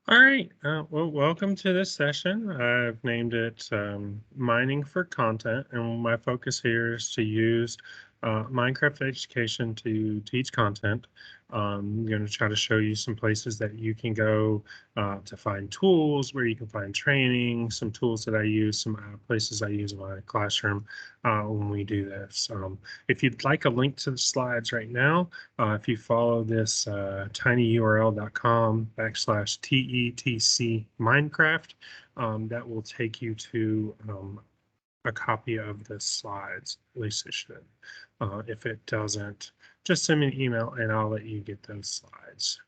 All right. Well, welcome to this session. I've named it Mining for Content, and my focus here is to use Minecraft education to teach content. I'm going to try to show you some places that you can go to find tools, where you can find training, some tools that I use, some places I use in my classroom when we do this. If you'd like a link to the slides right now, if you follow this tinyurl.com /TETC Minecraft, that will take you to a copy of the slides. At least it should. If it doesn't, just send me an email and I'll let you get those slides.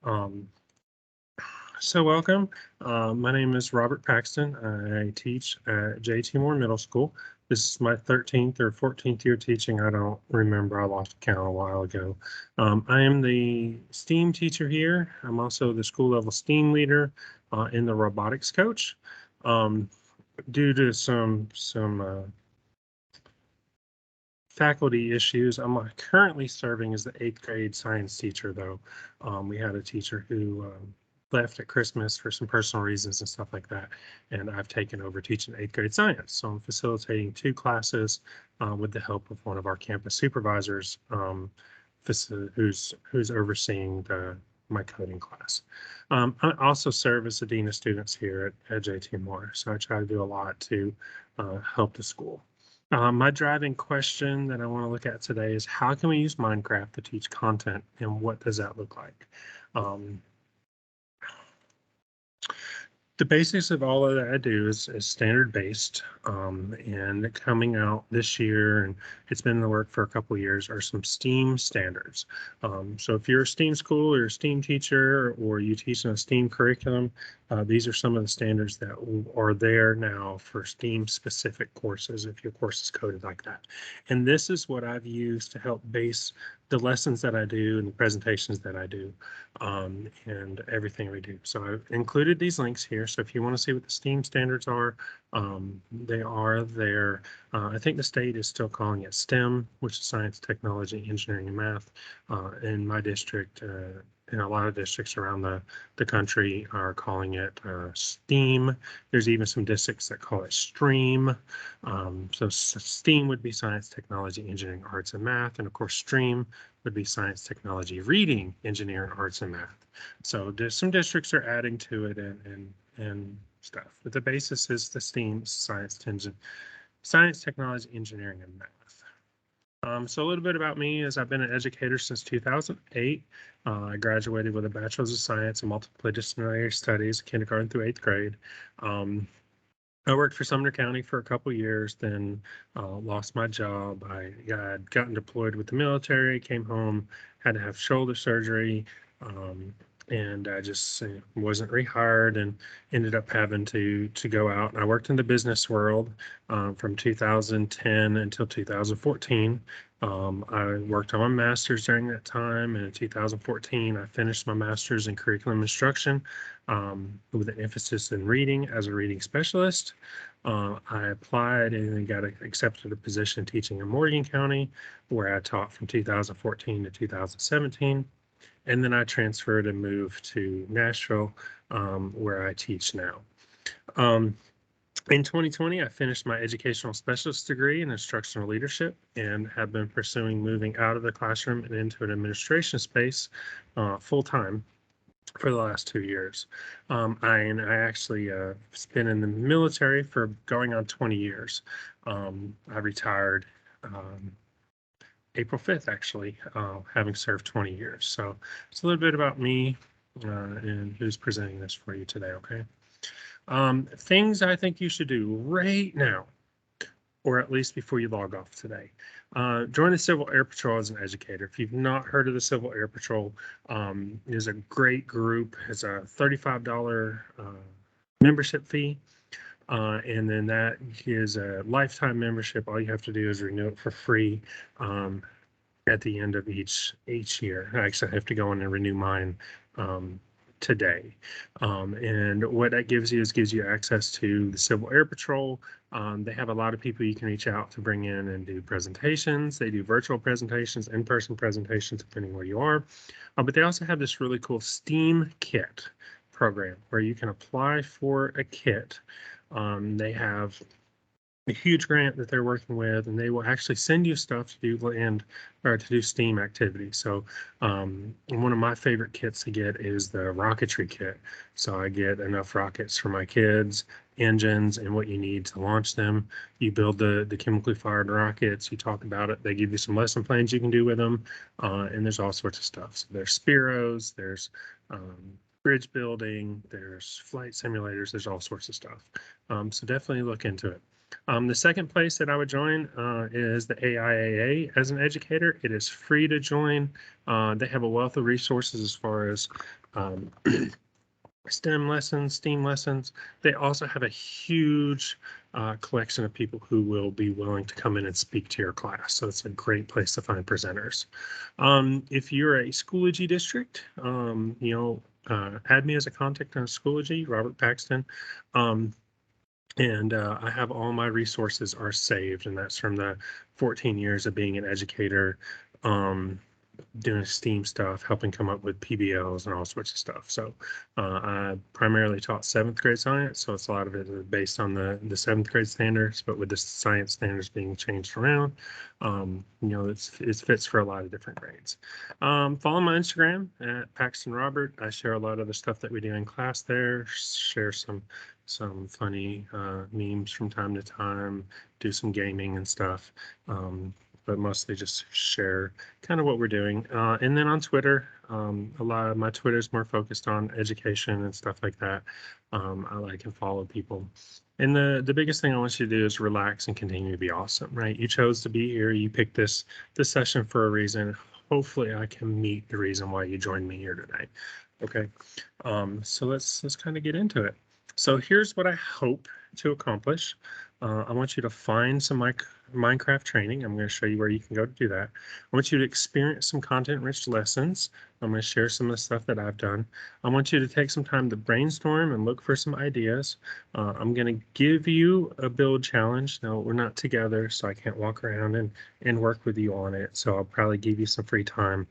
Um, so welcome. My name is Robert Paxton. I teach at J.T. Moore Middle School. This is my 13th or 14th year teaching. I don't remember. I lost count a while ago. I am the STEAM teacher here. I'm also the school level STEAM leader and the robotics coach. Due to some faculty issues, I'm currently serving as the 8th grade science teacher, though. We had a teacher who left at Christmas for some personal reasons and stuff like that, and I've taken over teaching 8th grade science. So I'm facilitating 2 classes with the help of one of our campus supervisors who's overseeing my coding class. I also serve as the dean of students here at JT Moore, so I try to do a lot to help the school. My driving question that I want to look at today is how can we use Minecraft to teach content, and what does that look like? Um, the basics of all of that I do is standard based, and coming out this year, and it's been in the work for a couple of years, are some STEAM standards. So if you're a STEAM school or a STEAM teacher or you teach in a STEAM curriculum, these are some of the standards that are there now for STEAM specific courses if your course is coded like that. And this is what I've used to help base the lessons that I do and the presentations that I do, and everything we do. So I've included these links here. So if you want to see what the STEAM standards are, they are there. I think the state is still calling it STEM, which is science, technology, engineering, and math. In my district, and a lot of districts around the country are calling it STEAM. There's even some districts that call it STREAM. So STEAM would be science, technology, engineering, arts, and math. And of course, STREAM would be science, technology, reading, engineering, arts, and math. So there's some districts are adding to it and stuff. But the basis is the STEAM, science, technology, engineering, and math. So a little bit about me is I've been an educator since 2008. I graduated with a bachelor's of science in multidisciplinary studies, kindergarten through 8th grade. Um, I worked for Sumner County for a couple years, then lost my job. I had gotten deployed with the military, came home, had to have shoulder surgery, um, and I just wasn't rehired and ended up having to go out. And I worked in the business world from 2010 until 2014. I worked on my master's during that time, and in 2014, I finished my master's in curriculum instruction with an emphasis in reading as a reading specialist. I applied and got accepted a position teaching in Morgan County, where I taught from 2014 to 2017. And then I transferred and moved to Nashville, where I teach now. Um, in 2020, I finished my educational specialist degree in instructional leadership and have been pursuing moving out of the classroom and into an administration space full time for the last 2 years. I actually been in the military for going on 20 years. I retired April 5th, actually, having served 20 years. So it's a little bit about me and who's presenting this for you today, okay? Things I think you should do right now, or at least before you log off today. Join the Civil Air Patrol as an educator. If you've not heard of the Civil Air Patrol, it is a great group. It's a $35 membership fee. And then that is a lifetime membership. All you have to do is renew it for free at the end of each year. I actually have to go in and renew mine today. And what that gives you is gives you access to the Civil Air Patrol. They have a lot of people you can reach out to bring in and do presentations. They do virtual presentations, in-person presentations, depending where you are. But they also have this really cool STEAM kit program where you can apply for a kit. They have a huge grant that they're working with, and they will actually send you stuff to do land or to do STEAM activities. So one of my favorite kits to get is the rocketry kit. So I get enough rockets for my kids, engines, and what you need to launch them. You build the chemically fired rockets, you talk about it, they give you some lesson plans you can do with them, and there's all sorts of stuff. So there's Spiros, there's bridge building, there's flight simulators, there's all sorts of stuff. So definitely look into it. The second place that I would join is the AIAA as an educator. It is free to join. They have a wealth of resources as far as STEM lessons, STEAM lessons. They also have a huge collection of people who will be willing to come in and speak to your class. So it's a great place to find presenters. If you're a Schoology district, add me as a contact on Schoology, Robert Paxton. And I have all my resources are saved, and that's from the 14 years of being an educator, doing STEAM stuff, helping come up with PBLs and all sorts of stuff. So I primarily taught 7th grade science, so it's a lot of it is based on the 7th grade standards, but with the science standards being changed around, it fits for a lot of different grades. Follow my Instagram at Paxton Robert. I share a lot of the stuff that we do in class there, share some funny memes from time to time, do some gaming and stuff. But mostly just share kind of what we're doing. And then on Twitter, a lot of my Twitter is more focused on education and stuff like that. I like and follow people. And the biggest thing I want you to do is relax and continue to be awesome, right? You chose to be here. You picked this session for a reason. Hopefully I can meet the reason why you joined me here today. Okay. So let's kind of get into it. So here's what I hope to accomplish. I want you to find some Minecraft training. I'm going to show you where you can go to do that. I want you to experience some content-rich lessons. I'm going to share some of the stuff that I've done. I want you to take some time to brainstorm and look for some ideas. I'm going to give you a build challenge. Now, we're not together, so I can't walk around and work with you on it. So I'll probably give you some free time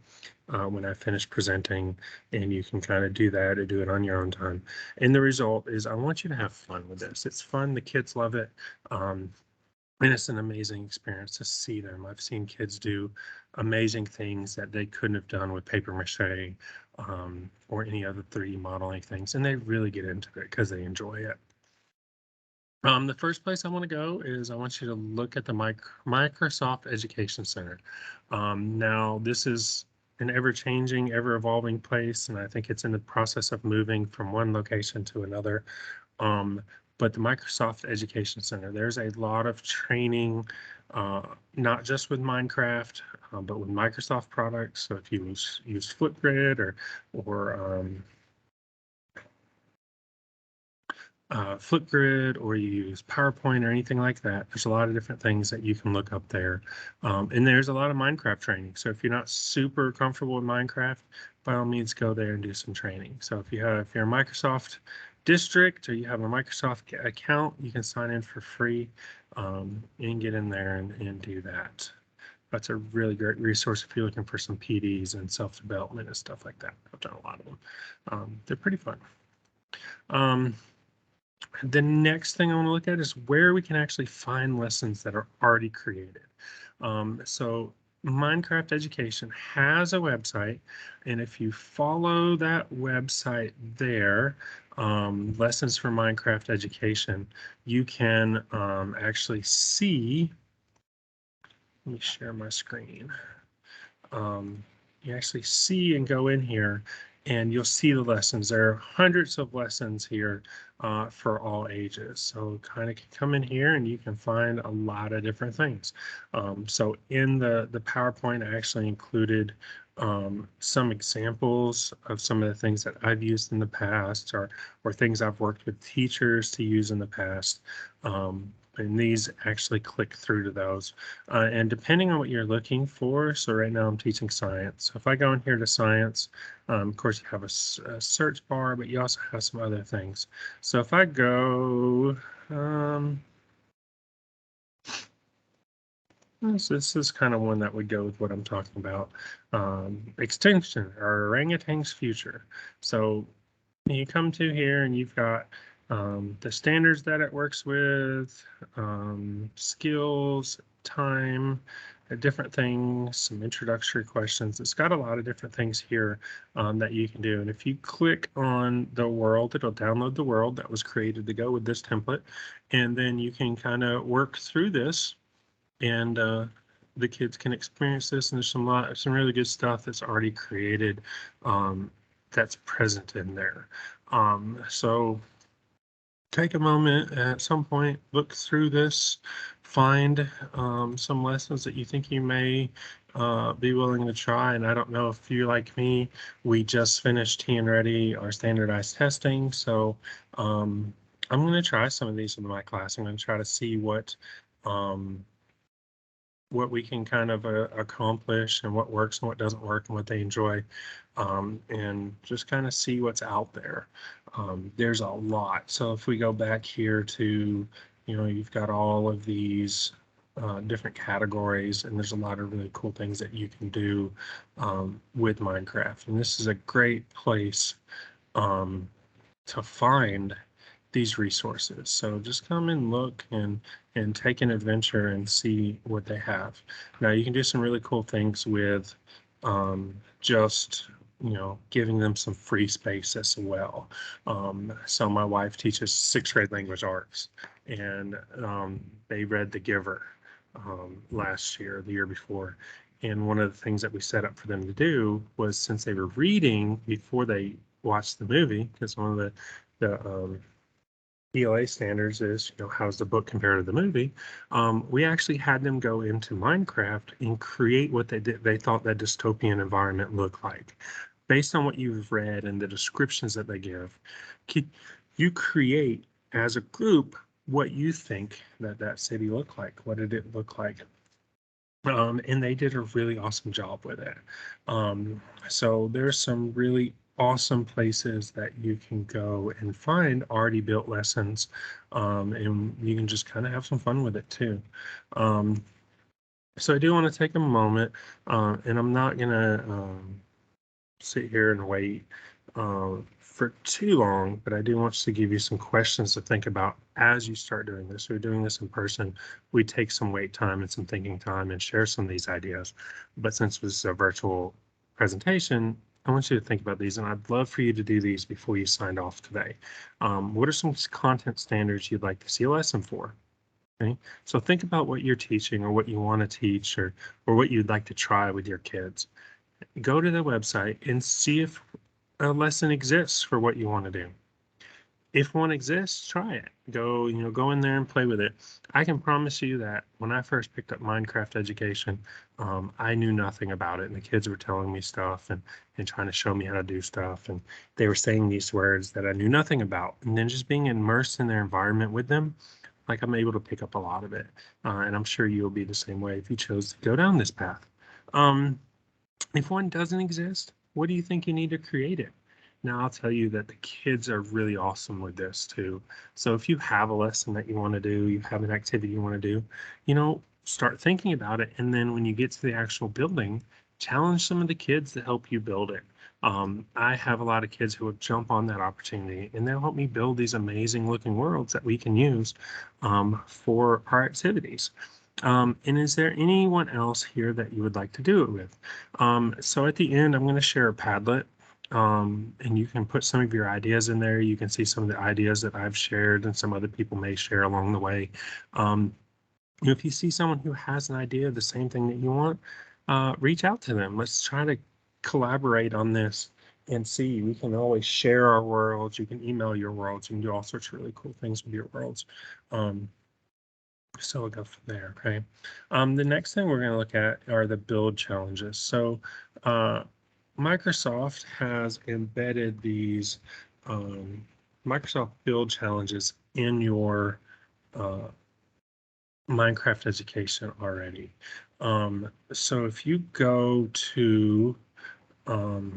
when I finish presenting, and you can kind of do that or do it on your own time. And the result is I want you to have fun with this. It's fun. The kids love it. And it's an amazing experience to see them. I've seen kids do amazing things that they couldn't have done with paper mache or any other 3D modeling things. And they really get into it because they enjoy it. The first place I want to go is I want you to look at the Microsoft Education Center. Now, this is an ever-changing, ever-evolving place, and I think it's in the process of moving from one location to another. But the Microsoft Education Center, there's a lot of training, not just with Minecraft, but with Microsoft products. So if you use Flipgrid or Flipgrid, or you use PowerPoint or anything like that, there's a lot of different things that you can look up there. And there's a lot of Minecraft training. So if you're not super comfortable with Minecraft, by all means, go there and do some training. So if you're a Microsoft district or you have a Microsoft account, you can sign in for free and get in there and do that. That's a really great resource if you're looking for some PDs and self-development and stuff like that. I've done a lot of them. They're pretty fun. The next thing I want to look at is where we can actually find lessons that are already created. So Minecraft Education has a website, and if you follow that website there, Lessons for Minecraft Education, you can actually see, let me share my screen. You actually see and go in here and you'll see the lessons. There are hundreds of lessons here for all ages. So kind of come in here and you can find a lot of different things. So in the PowerPoint, I actually included some examples of some of the things that I've used in the past or things I've worked with teachers to use in the past. And these actually click through to those. And depending on what you're looking for, so right now I'm teaching science. So if I go in here to science, of course you have a search bar, but you also have some other things. So if I go, this is kind of one that would go with what I'm talking about. Extinction or orangutans future. So you come to here and you've got the standards that it works with, skills, time, different things, some introductory questions. It's got a lot of different things here that you can do. And if you click on the world, it'll download the world that was created to go with this template. And then you can kind of work through this and the kids can experience this. And there's some really good stuff that's already created that's present in there. So take a moment at some point, look through this, find some lessons that you think you may be willing to try. And I don't know if you, like me, we just finished T and Ready our standardized testing. So I'm going to try some of these in my class. I'm going to try to see um, what we can kind of accomplish and what works and what doesn't work and what they enjoy, and just kind of see what's out there. There's a lot. So if we go back here to, you've got all of these different categories, and there's a lot of really cool things that you can do with Minecraft. And this is a great place to find these resources. So just come and look and take an adventure and see what they have. Now you can do some really cool things with just giving them some free space as well. So my wife teaches sixth grade language arts, and they read The Giver last year, the year before. And one of the things that we set up for them to do was, since they were reading before they watched the movie, because one of the ELA standards is, how's the book compared to the movie? We actually had them go into Minecraft and create what they thought that dystopian environment looked like. Based on what you've read and the descriptions that they give, you create as a group what you think that city looked like. What did it look like? And they did a really awesome job with it. So there's some really awesome places that you can go and find already built lessons, and you can just kind of have some fun with it too. So I do want to take a moment, and I'm not gonna sit here and wait for too long, but I do want to give you some questions to think about as you start doing this. We're doing this in person. We take some wait time and some thinking time and share some of these ideas. But since this is a virtual presentation, I want you to think about these, and I'd love for you to do these before you signed off today. What are some content standards you'd like to see a lesson for? Okay, so think about what you're teaching or what you want to teach, or what you'd like to try with your kids. Go to the website and see if a lesson exists for what you want to do. If one exists, try it. Go in there and play with it. I can promise you that when I first picked up Minecraft education, I knew nothing about it, and the kids were telling me stuff and trying to show me how to do stuff, and they were saying these words that I knew nothing about. And then just being immersed in their environment with them, like, I'm able to pick up a lot of it. And I'm sure you'll be the same way if you chose to go down this path. If one doesn't exist, what do you think you need to create it? Now, I'll tell you that the kids are really awesome with this too. So if you have a lesson that you want to do, you have an activity you want to do, start thinking about it. And then when you get to the actual building, challenge some of the kids to help you build it. I have a lot of kids who will jump on that opportunity, and they'll help me build these amazing looking worlds that we can use for our activities. And is there anyone else here that you would like to do it with? So at the end, I'm going to share a Padlet, and you can put some of your ideas in there. You can see some of the ideas that I've shared and some other people may share along the way. If you see someone who has an idea of the same thing that you want, reach out to them. Let's try to collaborate on this and see. We can always share our worlds. You can email your worlds. You can do all sorts of really cool things with your worlds. So we'll go from there, okay? The next thing we're going to look at are the build challenges. So Microsoft has embedded these Microsoft build challenges in your Minecraft education already. So if you go to, why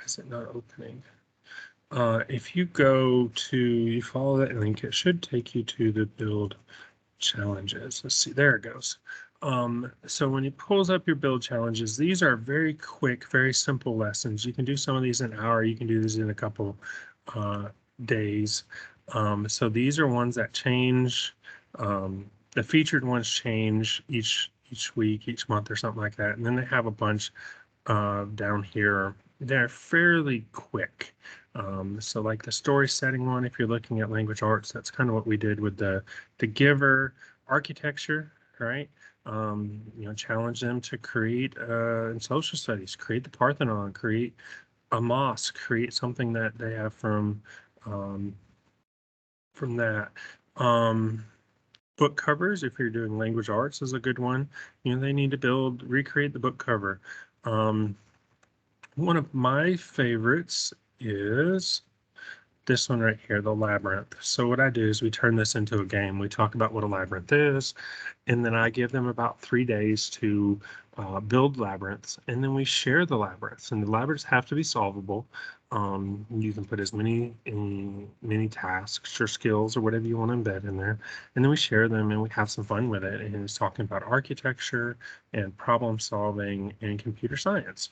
is it not opening? If you go to, you follow that link, it should take you to the build challenges. Let's see, there it goes. So when it pulls up your build challenges, these are very quick, very simple lessons. You can do some of these in an hour. You can do these in a couple uh, days. So these are ones that change. The featured ones change each week, each month, or something like that. And then they have a bunch down here. They're fairly quick. So like the story setting one, if you're looking at language arts, that's kind of what we did with the giver architecture, right? Challenge them to create in social studies, create the Parthenon, create a mosque, create something that they have um, from that. Um, Book covers, if you're doing language arts, is a good one. They need to recreate the book cover. Um, One of my favorites is this one right here, the labyrinth. So what I do is we turn this into a game. We talk about what a labyrinth is, and then I give them about 3 days to build labyrinths, and then we share the labyrinths. And the labyrinths have to be solvable. You can put as many tasks or skills or whatever you want to embed in there, and then we share them and we have some fun with it. And it's talking about architecture and problem solving and computer science.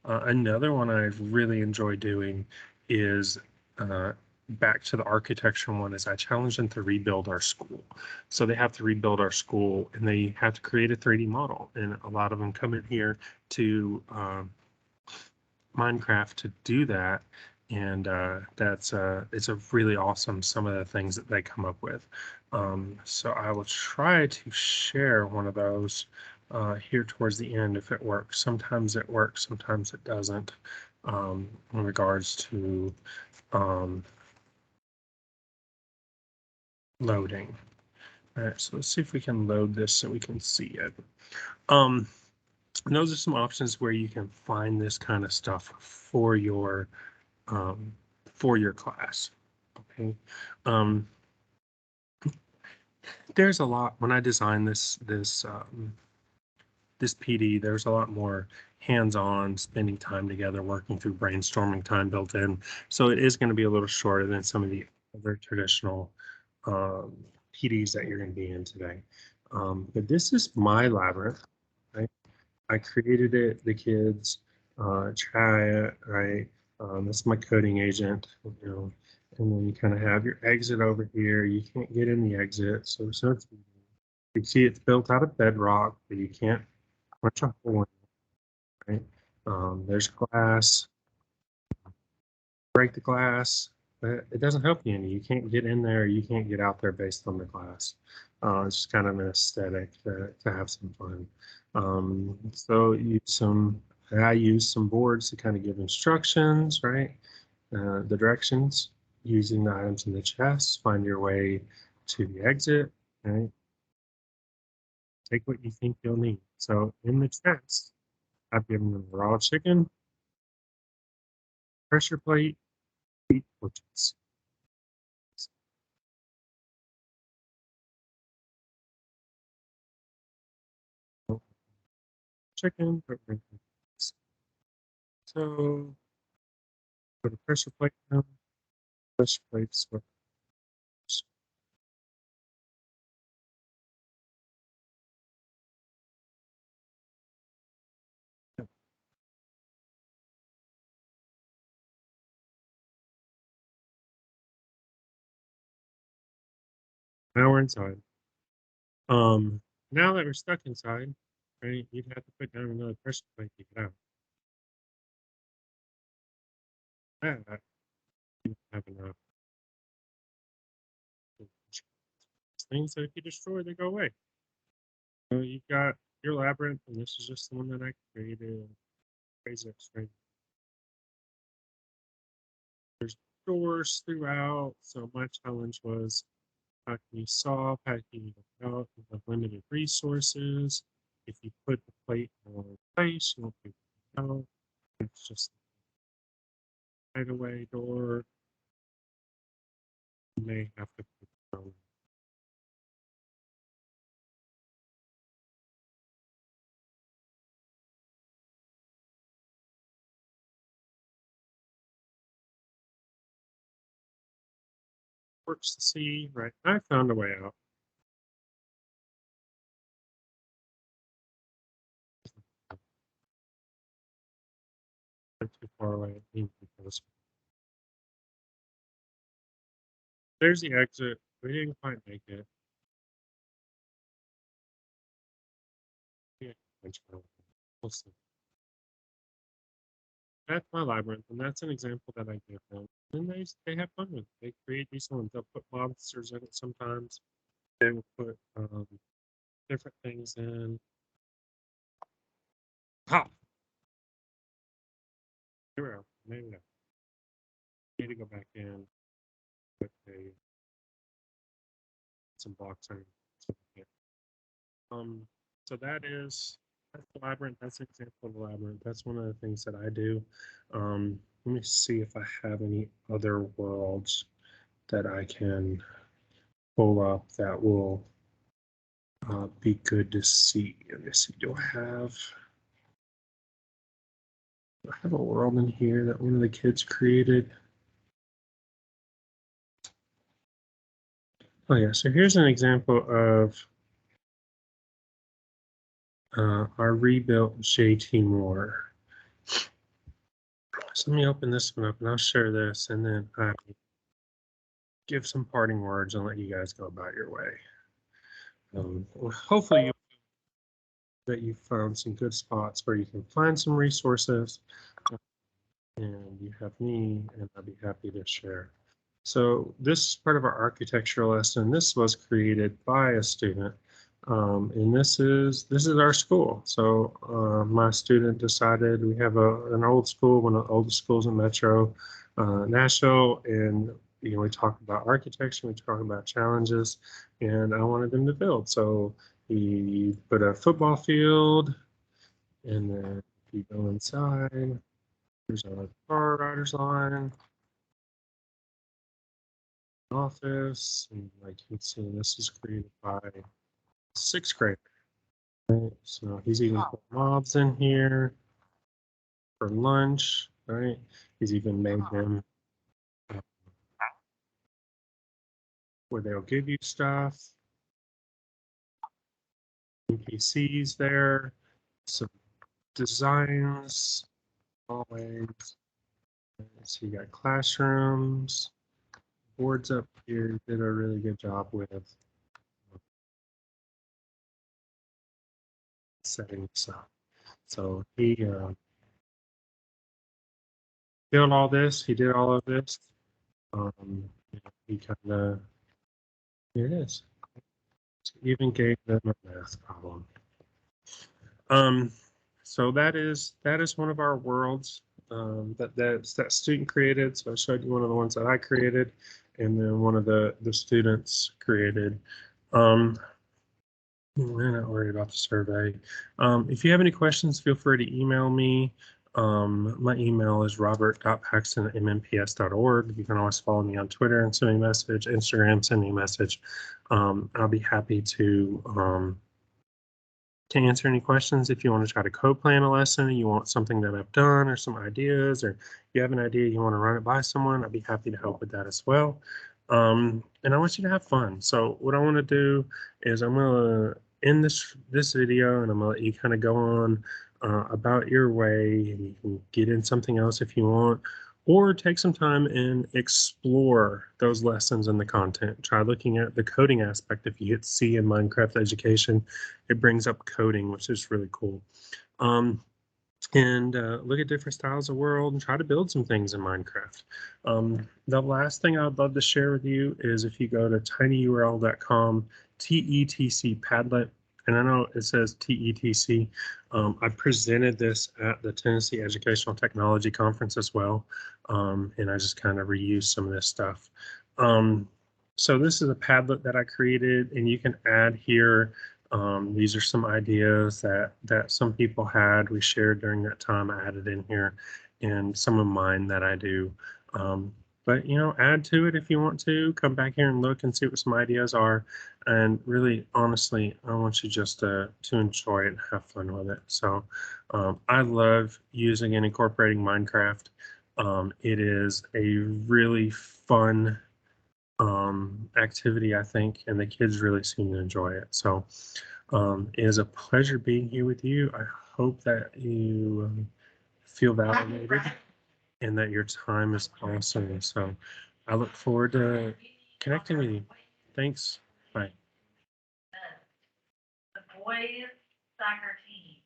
Another one I've really enjoyed doing is uh, back to the architecture one is I challenge them to rebuild our school. So they have to rebuild our school and they have to create a 3D model. And a lot of them come in here to Minecraft to do that. And it's a really awesome some of the things that they come up with. So I will try to share one of those here towards the end if it works. Sometimes it works, sometimes it doesn't, in regards to um, loading. All right, so let's see if we can load this so we can see it. Um, and those are some options where you can find this kind of stuff um, for your class. Okay. Um, there's a lot when I designed this PD, there's a lot more hands-on spending time together, working through brainstorming time built in. So it is going to be a little shorter than some of the other traditional um, PDs that you're going to be in today. But this is my labyrinth. Right? I created it. The kids try it. Right. That's my coding agent. And then you kind of have your exit over here. You can't get in the exit, so you see it's built out of bedrock, but you can't punch a hole in it, right? There's glass, break the glass, but it doesn't help you any. You can't get in there, you can't get out there based on the glass. It's just kind of an aesthetic to have some fun. So I use some boards to kind of give instructions, right? The directions using the items in the chest, find your way to the exit, right? Take what you think you'll need. So in the chest, I've given them raw chicken, pressure plate, beef butchers. So chicken, but so put a pressure plate down, pressure plates with now we're inside. Um, Now that we're stuck inside, right, you'd have to put down another pressure plate to get out. That you have enough things that if you destroy, they go away. So you've got your labyrinth, and this is just the one that I created. Crazy X-ray. There's doors throughout. So my challenge was how can you solve? How can you develop? You have limited resources. If you put the plate in the wrong place, you won't be able to go. It's just a hideaway door. You may have to put works to see, right? I found a way out. far away. There's the exit. We didn't quite make it. Yeah, we'll see. That's my labyrinth, and that's an example that I give them. And they have fun with it. They create these ones. They'll put monsters in it sometimes. They will put different things in. Ha! Here we are. Maybe not. Need to go back in with some blocks on. Um, so that's the labyrinth. That's an example of the labyrinth. That's one of the things that I do. Let me see if I have any other worlds that I can pull up that will be good to see. Let me see. Do I have a world in here that one of the kids created? Oh yeah. So here's an example of our rebuilt JT Moore. So let me open this one up and I'll share this, and then I give some parting words and let you guys go about your way. Hopefully that you found some good spots where you can find some resources, and you have me, and I'll be happy to share. So this is part of our architecture lesson. This was created by a student, and this is our school. So my student decided we have an old school, one of the oldest schools in Metro Nashville, and we talk about architecture, we talk about challenges, and I wanted them to build. So he put a football field, and then if you go inside, there's a car rider's line, office, and like you can see, this is created by sixth grader. Right? So he's even put mobs in here for lunch, right? He's even made them where they'll give you stuff, NPCs there, some designs, always. So you got classrooms, boards up here. Did a really good job with setting this up. So he built all this. He did all of this. He kind of, here it is. Even gave them a math problem. Um, so that is one of our worlds that student created. So I showed you one of the ones that I created, and then one of the students created. We're not worried about the survey. If you have any questions, feel free to email me. My email is robert.paxton@mmps.org. You can always follow me on Twitter and send me a message, Instagram, send me a message. I'll be happy to answer any questions. If you want to try to co-plan a lesson, you want something that I've done or some ideas, or you have an idea you want to run it by someone, I'd be happy to help with that as well. And I want you to have fun. So what I want to do is I'm going to end this video, and I'm going to let you kind of go on about your way, and you can get in something else if you want, or take some time and explore those lessons and the content. Try looking at the coding aspect. If you hit C in Minecraft education, it brings up coding, which is really cool. And look at different styles of world and try to build some things in Minecraft. The last thing I would love to share with you is if you go to tinyurl.com, TETC Padlet, and I know it says TETC. I presented this at the Tennessee Educational Technology Conference as well, and I just kind of reused some of this stuff. So this is a Padlet that I created, and you can add here. These are some ideas that some people had. We shared during that time. I added in here, and some of mine that I do. But add to it if you want to. Come back here and look and see what some ideas are. And really, honestly, I want you just to enjoy it and have fun with it. So I love using and incorporating Minecraft. It is a really fun activity, I think, and the kids really seem to enjoy it. So it is a pleasure being here with you. I hope that you feel validated. and that your time is awesome. So I look forward to connecting with you. Thanks. Bye. The boys soccer team.